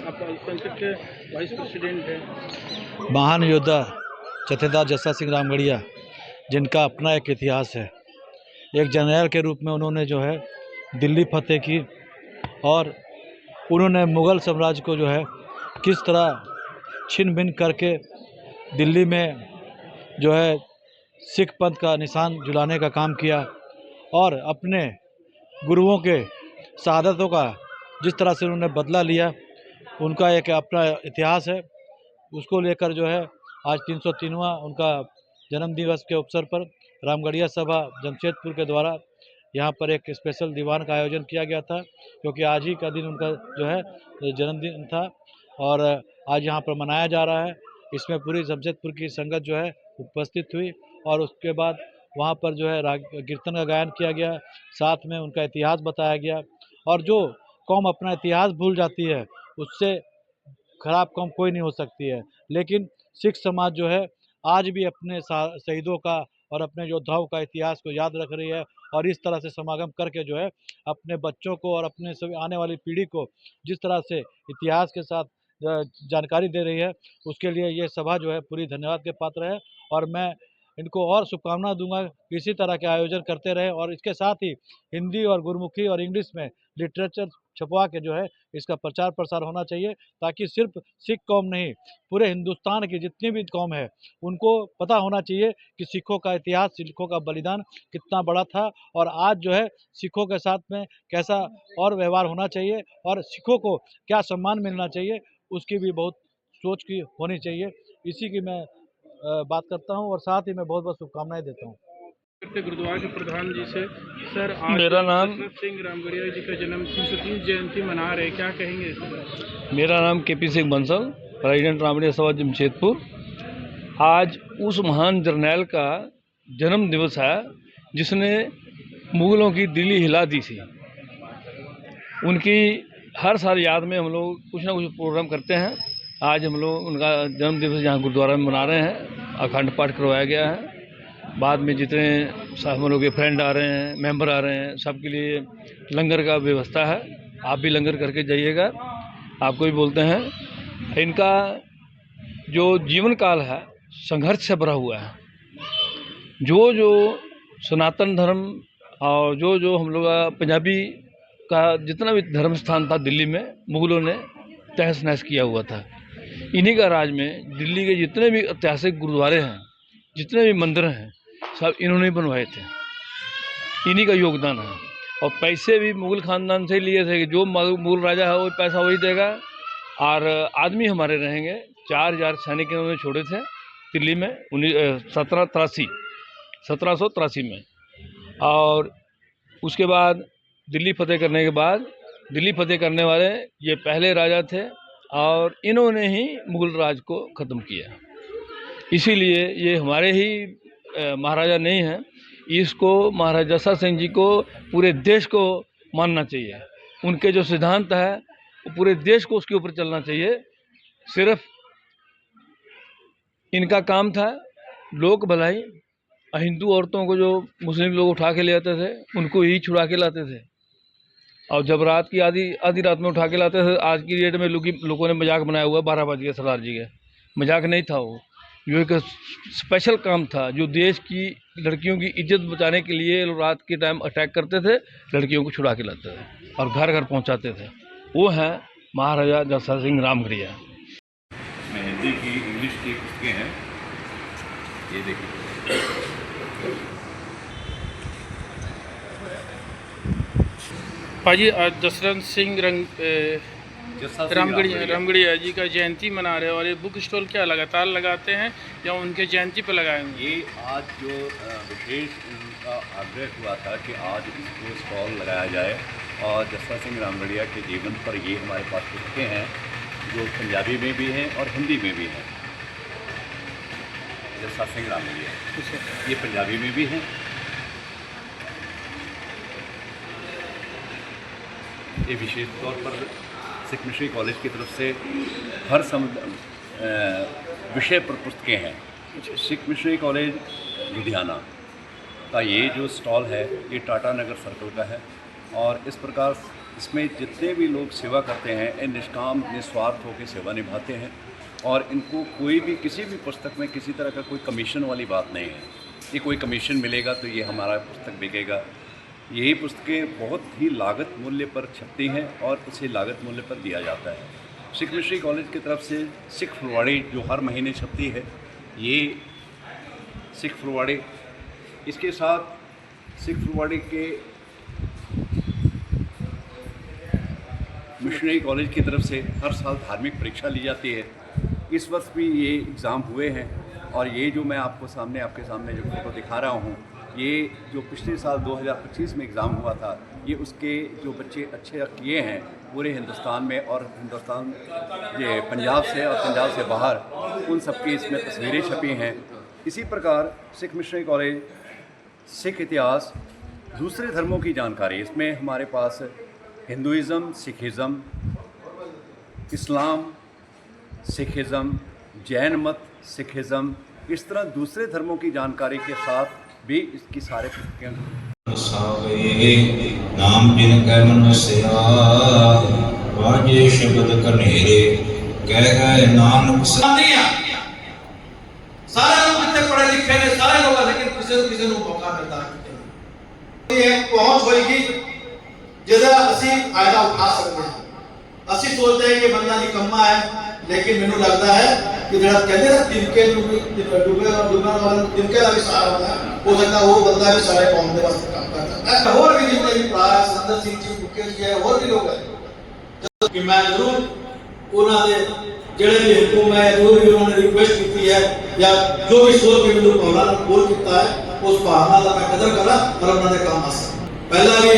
आप अल्पसंख्यक के वाइस प्रेसिडेंट हैं। महान योद्धा जत्थेदार जस्सा सिंह रामगढ़िया, जिनका अपना एक इतिहास है। एक जर्नैल के रूप में उन्होंने जो है दिल्ली फतेह की और उन्होंने मुग़ल साम्राज्य को जो है किस तरह छिन भिन करके दिल्ली में जो है सिख पंथ का निशान जुलाने का काम किया और अपने गुरुओं के शहादतों का जिस तरह से उन्होंने बदला लिया, उनका एक अपना इतिहास है। उसको लेकर जो है आज 303वां उनका जन्म दिवस के अवसर पर रामगढ़िया सभा जमशेदपुर के द्वारा यहाँ पर एक स्पेशल दीवान का आयोजन किया गया था, क्योंकि आज ही का दिन उनका जो है जन्मदिन था और आज यहाँ पर मनाया जा रहा है। इसमें पूरी जमशेदपुर की संगत जो है उपस्थित हुई और उसके बाद वहाँ पर जो है कीर्तन का गायन किया गया, साथ में उनका इतिहास बताया गया। और जो कौम अपना इतिहास भूल जाती है उससे खराब कौम कोई नहीं हो सकती है, लेकिन सिख समाज जो है आज भी अपने शहीदों का और अपने योद्धाओं का इतिहास को याद रख रही है और इस तरह से समागम करके जो है अपने बच्चों को और अपने सभी आने वाली पीढ़ी को जिस तरह से इतिहास के साथ जानकारी दे रही है, उसके लिए ये सभा जो है पूरी धन्यवाद के पात्र है। और मैं इनको और शुभकामना दूंगा कि इसी तरह के आयोजन करते रहे और इसके साथ ही हिंदी और गुरमुखी और इंग्लिश में लिटरेचर छपवा के जो है इसका प्रचार प्रसार होना चाहिए, ताकि सिर्फ सिख कौम नहीं, पूरे हिंदुस्तान की जितनी भी कौम है उनको पता होना चाहिए कि सिखों का इतिहास, सिखों का बलिदान कितना बड़ा था और आज जो है सिखों के साथ में कैसा और व्यवहार होना चाहिए और सिखों को क्या सम्मान मिलना चाहिए, उसकी भी बहुत सोच की होनी चाहिए। इसी की मैं बात करता हूँ और साथ ही मैं बहुत बहुत शुभकामनाएं देता हूँ। गुरुद्वारा के प्रधान जी से सर, आज मेरा नाम जस्सा सिंह रामगढ़िया जी का जन्म 330 जयंती मना रहे, क्या कहेंगे इस पर? मेरा नाम केपी सिंह बंसल, प्रेसिडेंट रामगढ़िया सभा जमशेदपुर। आज उस महान जर्नैल का जन्म दिवस है जिसने मुग़लों की दिल्ली हिला दी थी। उनकी हर साल याद में हम लोग कुछ ना कुछ प्रोग्राम करते हैं। आज हम लोग उनका जन्म दिवस यहाँ गुरुद्वारा में मना रहे हैं। अखंड पाठ करवाया गया है। बाद में जितने हम लोग के फ्रेंड आ रहे हैं, मेंबर आ रहे हैं, सबके लिए लंगर का व्यवस्था है। आप भी लंगर करके जाइएगा। आपको भी बोलते हैं, इनका जो जीवन काल है संघर्ष से भरा हुआ है। जो सनातन धर्म और जो हम लोग पंजाबी का जितना भी धर्म स्थान था दिल्ली में, मुग़लों ने तहस नहस किया हुआ था। इन्हीं का राज में दिल्ली के जितने भी ऐतिहासिक गुरुद्वारे हैं, जितने भी मंदिर हैं, सब इन्होंने बनवाए थे। इन्हीं का योगदान है। और पैसे भी मुग़ल ख़ानदान से लिए थे कि जो मुग़ल राजा है वो पैसा वही देगा। और आदमी हमारे रहेंगे 4000 सैनिक इन्होंने छोड़े थे दिल्ली में 1783 में। और उसके बाद दिल्ली फतेह करने के बाद, दिल्ली फतेह करने वाले ये पहले राजा थे और इन्होंने ही मुग़ल राज को ख़त्म किया। इसीलिए ये हमारे ही महाराजा नहीं हैं। इसको महाराजा जस्सा सिंह जी को पूरे देश को मानना चाहिए। उनके जो सिद्धांत है वो पूरे देश को उसके ऊपर चलना चाहिए। सिर्फ इनका काम था लोक भलाई। हिंदू औरतों को जो मुस्लिम लोग उठा के ले आते थे उनको ही छुड़ा के लाते थे, और जब रात की आधी रात में उठा के लाते थे। आज की डेट में लोगों ने मजाक बनाया हुआ 12 बज गए सरदार जी के। मजाक नहीं था वो, जो एक स्पेशल काम था। जो देश की लड़कियों की इज्जत बचाने के लिए रात के टाइम अटैक करते थे, लड़कियों को छुड़ा के लाते थे और घर घर पहुंचाते थे। वो हैं महाराजा जस्सा सिंह रामगढ़िया। में हिंदी की, इंग्लिश की पुस्तकें हैं, ये देखिए। भाजी, आज जस्सा सिंह रामगढ़िया जी का जयंती मना रहे हैं और ये बुक स्टॉल क्या लगातार लगाते हैं या उनके जयंती पर लगाएंगे? ये आज जो विशेष उनका आग्रह हुआ था कि आज इसको स्टॉल लगाया जाए और जस्सा सिंह रामगढ़िया के जीवन पर ये हमारे पास पुस्तकें हैं जो पंजाबी में भी हैं और हिंदी में भी हैं। जस्सा सिंह रामगढ़िया ये पंजाबी में भी हैं। ये विशेष तौर पर सिख मिशनरी कॉलेज की तरफ से हर विषय पर पुस्तकें हैं। सिख मिशनरी कॉलेज लुधियाना का ये जो स्टॉल है ये टाटा नगर सर्कल का है और इस प्रकार इसमें जितने भी लोग सेवा करते हैं ये निष्काम निस्वार्थ होकर सेवा निभाते हैं और इनको कोई भी किसी भी पुस्तक में किसी तरह का कोई कमीशन वाली बात नहीं है कि कोई कमीशन मिलेगा तो ये हमारा पुस्तक बिकेगा। यही पुस्तकें बहुत ही लागत मूल्य पर छपती हैं और इसे लागत मूल्य पर दिया जाता है। सिख मिशनरी कॉलेज की तरफ से सिख फुलवाड़ी जो हर महीने छपती है, ये सिख फुलवाड़ी, इसके साथ सिख फुलवाड़ी के मिशनरी कॉलेज की तरफ से हर साल धार्मिक परीक्षा ली जाती है। इस वर्ष भी ये एग्ज़ाम हुए हैं और ये जो मैं आपके सामने जो फोटो दिखा रहा हूँ, ये जो पिछले साल 2025 में एग्ज़ाम हुआ था, ये उसके जो बच्चे अच्छे किए हैं पूरे हिंदुस्तान में और हिंदुस्तान ये पंजाब से और पंजाब से बाहर, उन सब की इसमें तस्वीरें छपी हैं। इसी प्रकार सिख मिशनरी कॉलेज सिख इतिहास, दूसरे धर्मों की जानकारी, इसमें हमारे पास हिंदुइज़म, सिखिज़म, इस्लाम, सिखिज़म, जैन मत, सिखिज़म, इस तरह दूसरे धर्मों की जानकारी के साथ भी इसकी सारे पुस्तकें नाम जिन कै मन वसिया वाजे शब्द कनेरे कह गए नानक सारे लोग इतने पढ़े लिखे ने सारे लोग, लेकिन किसी को मौका मिलता है। ये पहुंच होगी जिहदा ਅਸੀਂ फायदा उठा सकते हैं। ਅਸੀਂ सोचते हैं कि बंदा निकम्मा है, लेकिन मैनू लगता है कि जो कहते हैं तिनके डूबने वाला तिनके का भी सहारा होता है, हो सकता है वो बंदा भी सारे कौम के वास्ते काम करता है। और भी जितने भी भरा है, संदर सिंह जी, मुकेश जी है, और भी लोग हैं कि मैं जरूर उन्होंने ਜਿਹੜੇ ਵੀ ਹੁਕਮ ਹੈ, ਜੋ ਵੀ ਉਹਨਾਂ ਨੇ ਰਿਕੁਐਸਟ ਕੀਤੀ ਹੈ ਜਾਂ ਜੋ ਵੀ ਸੋਚ ਕੇ ਮੈਨੂੰ ਭਾਵਨਾ ਨਾਲ ਬੋਲ ਕੀਤਾ ਹੈ, ਉਸ ਭਾਵਨਾ ਦਾ ਮੈਂ ਕਦਰ ਕਰਾਂ और ਉਹਨਾਂ ਦੇ ਕੰਮ ਆ ਸਕਾਂ। ਪਹਿਲਾਂ ਵੀ